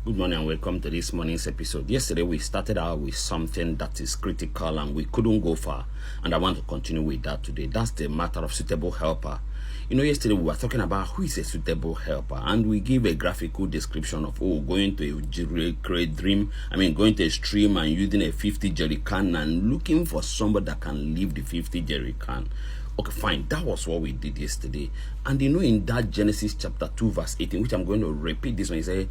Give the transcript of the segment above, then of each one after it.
Good morning and welcome to this morning's episode. Yesterday we started out with something that is critical and we couldn't go far, and I want to continue with that today. That's the matter of suitable helper. Yesterday we were talking about who is a suitable helper, and we give a graphical description of going to going to a stream and using a 50 jerry can and looking for somebody that can leave the 50 jerry can. Okay, fine. That was what we did yesterday. And in that Genesis chapter 2 verse 18, which I'm going to repeat this one, he said,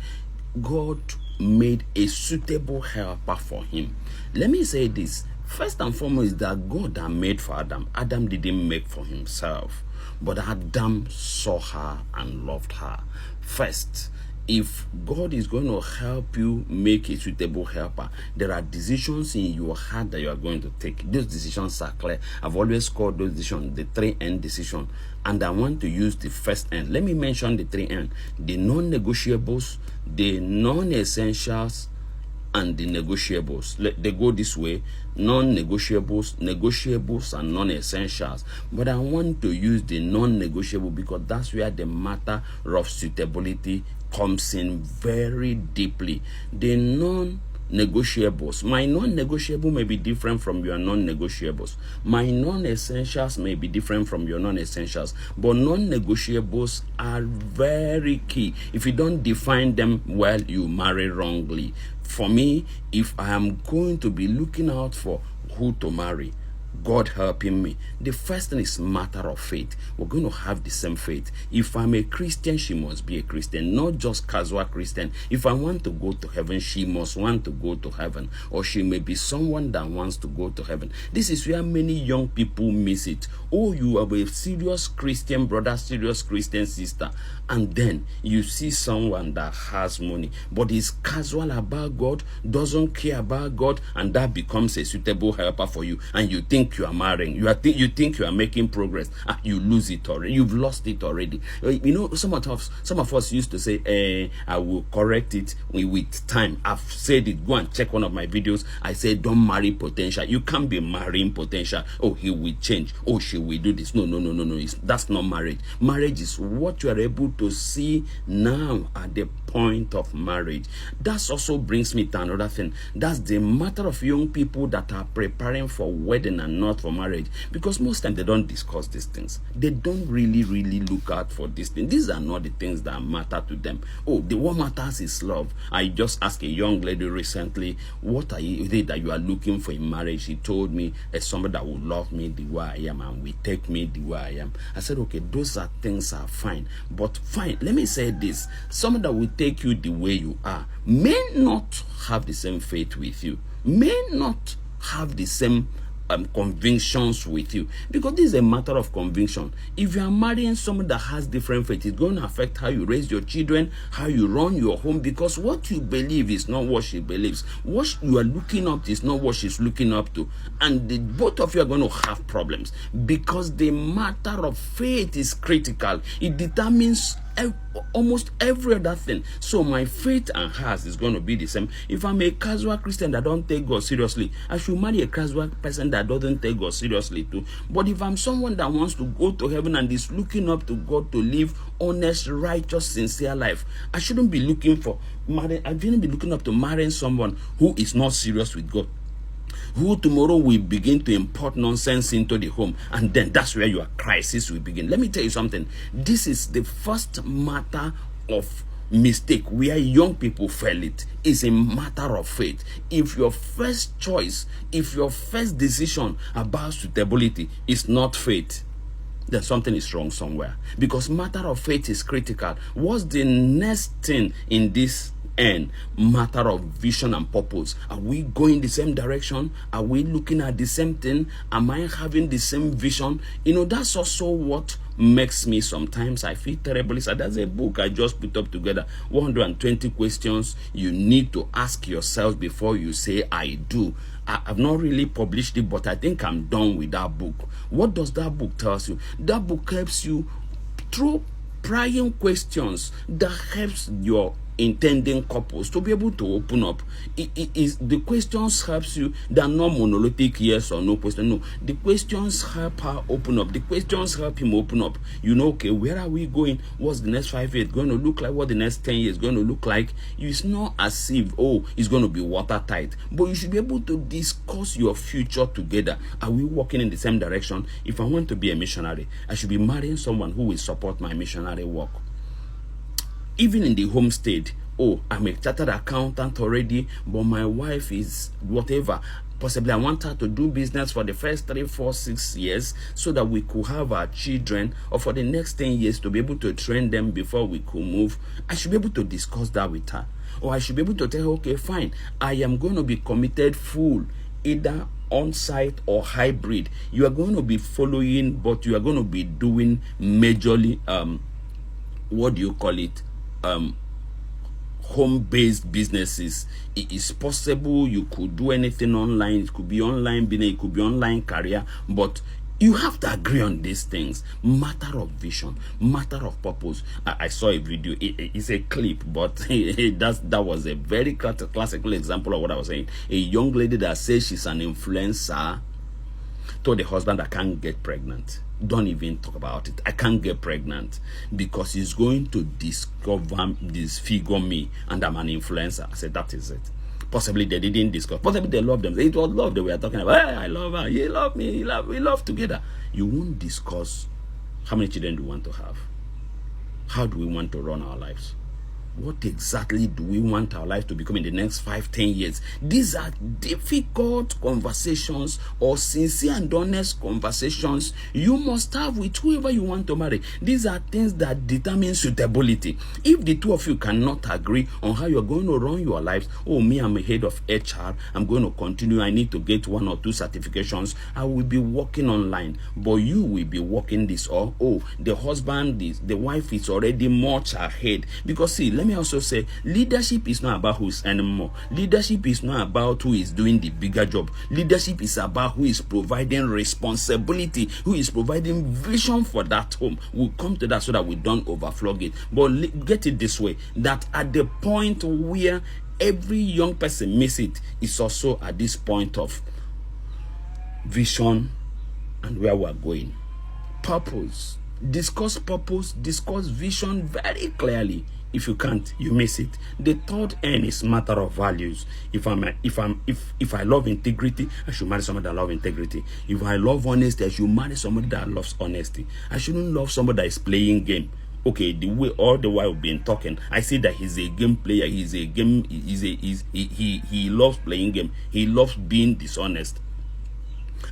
God made a suitable helper for him. Let me say this. First and foremost, that God had made for Adam. Adam didn't make for himself, but Adam saw her and loved her. First, if God is going to help you make a suitable helper, there are decisions in your heart that you are going to take. Those decisions are clear. I've always called those decisions the 3N decision, and I want to use the first N. Let me mention the 3N: the non-negotiables, the non-essentials, and the negotiables. They go this way: non-negotiables, negotiables, and non-essentials. But I want to use the non-negotiable because that's where the matter of suitability comes in very deeply. The non-negotiables. My non-negotiable may be different from your non-negotiables. My non-essentials may be different from your non-essentials. But non-negotiables are very key. If you don't define them well, you marry wrongly. For me, if I am going to be looking out for who to marry, God helping me, the first thing is matter of faith. We're going to have the same faith. If I'm a Christian, she must be a Christian, not just casual Christian. If I want to go to heaven, she must want to go to heaven, or she may be someone that wants to go to heaven. This is where many young people miss it. Oh, you are a serious Christian brother, serious Christian sister, and then you see someone that has money but is casual about God, doesn't care about God, and that becomes a suitable helper for you, and you think you are marrying, you think you are making progress, you lose it already. You've lost it already. Some of us used to say, I will correct it with time. I've said it. Go and check one of my videos. I say, don't marry potential. You can't be marrying potential. Oh, he will change. Oh, she will do this. No. That's not marriage. Marriage is what you are able to see now at the point of marriage. That also brings me to another thing. That's the matter of young people that are preparing for wedding and not for marriage, because most times they don't discuss these things. They don't really look out for these things. These are not the things that matter to them. What matters is love. I just asked a young lady recently, what are it that you are looking for in marriage? She told me, somebody that will love me the way I am and will take me the way I am. I said, okay, those are things are fine, but fine, let me say this: someone that will take you the way you are may not have the same faith with you, may not have the same convictions with you, because this is a matter of conviction. If you are marrying someone that has different faith, it's going to affect how you raise your children, how you run your home, because what you believe is not what she believes. What you are looking up to is not what she's looking up to, and both of you are going to have problems, because the matter of faith is critical. It determines almost every other thing. So my faith and hers is going to be the same. If I'm a casual Christian that don't take God seriously, I should marry a casual person that doesn't take God seriously too. But if I'm someone that wants to go to heaven and is looking up to God to live honest, righteous, sincere life, I shouldn't be looking for marriage. I shouldn't be looking up to marrying someone who is not serious with God, who tomorrow will begin to import nonsense into the home, and then that's where your crisis will begin. Let me tell you something. This is the first matter of mistake where young people fail. It is a matter of faith. If your first choice, if your first decision about suitability is not faith, then something is wrong somewhere, because matter of faith is critical. What's the next thing in this and matter of vision and purpose? Are we going the same direction? Are we looking at the same thing? Am I having the same vision? That's also what makes me sometimes I feel terribly sad. There's a book I just put up together, 120 questions you need to ask yourself before you say I do. I've not really published it, but I think I'm done with that book. What does that book tell you? That book helps you through prying questions that helps your intending couples to be able to open up. It is the questions helps you. They are not monolithic yes or no question. No, the questions help her open up. The questions help him open up. You know, okay, where are we going? What's the next 5 years going to look like? What the next 10 years going to look like? It's not as if it's going to be watertight, but you should be able to discuss your future together. Are we walking in the same direction? If I want to be a missionary, I should be marrying someone who will support my missionary work. Even in the home state, I'm a chartered accountant already, but my wife is whatever. Possibly I want her to do business for the first 3, 4, 6 years so that we could have our children, or for the next 10 years to be able to train them before we could move. I should be able to discuss that with her. Or I should be able to tell her, okay, fine, I am going to be committed full, either on-site or hybrid. You are going to be following, but you are going to be doing majorly, what do you call it? Home-based businesses. It is possible you could do anything online. It could be online business, it could be online career, but you have to agree on these things. Matter of vision, matter of purpose. I saw a video. It's a clip, but that was a very classical example of what I was saying. A young lady that says she's an influencer told the husband, I can't get pregnant. Don't even talk about it. I can't get pregnant because he's going to disfigure me, and I'm an influencer. I said, that is it. Possibly they didn't discuss. Possibly they loved them. It was love they were talking about. Hey, I love her. You love me. We love together. You won't discuss how many children do we want to have. How do we want to run our lives? What exactly do we want our life to become in the next 5, 10 years? These are difficult conversations, or sincere and honest conversations you must have with whoever you want to marry. These are things that determine suitability. If the two of you cannot agree on how you're going to run your lives, me, I'm a head of HR, I'm going to continue, I need to get 1 or 2 certifications, I will be working online, but you will be working this, or the husband, the wife is already much ahead. Because see, let me also say, leadership is not about who's earning more. Leadership is not about who is doing the bigger job. Leadership is about who is providing responsibility, who is providing vision for that home. We'll come to that so that we don't overflog it. But get it this way, that at the point where every young person miss it, is also at this point of vision and where we're going. Purpose. Discuss vision very clearly. If you can't, you miss it. The third N is matter of values. If I love integrity, I should marry somebody that loves integrity. If I love honesty, I should marry somebody that loves honesty. I shouldn't love somebody that is playing game. Okay, the way all the while we've been talking, I see that he's a game player. He loves playing game. He loves being dishonest.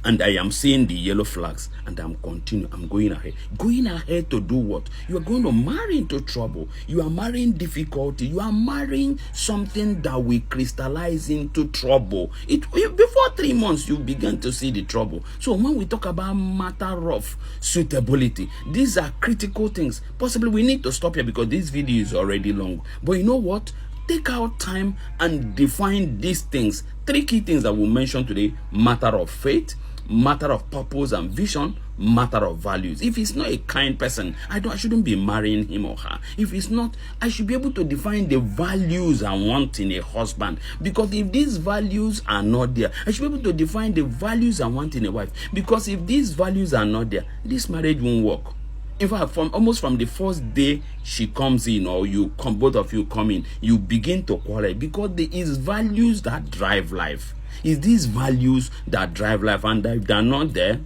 And I am seeing the yellow flags, and I'm going ahead. Going ahead to do what? You are going to marry into trouble. You are marrying difficulty. You are marrying something that will crystallize into trouble. Before 3 months, you begin to see the trouble. So when we talk about matter of suitability, these are critical things. Possibly we need to stop here because this video is already long. But you know what? Take out time and define these things. 3 key things that we'll mention today: matter of faith, matter of purpose and vision, matter of values. If he's not a kind person, I shouldn't be marrying him or her. If he's not, I should be able to define the values I want in a husband. Because if these values are not there, I should be able to define the values I want in a wife. Because if these values are not there, this marriage won't work. In fact, from the first day she comes in, or both of you come in, you begin to quarrel, because there is values that drive life. It's these values that drive life, and if they're not there,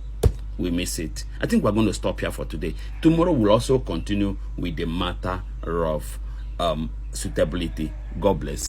we miss it. I think we're going to stop here for today. Tomorrow we'll also continue with the matter of suitability. God bless.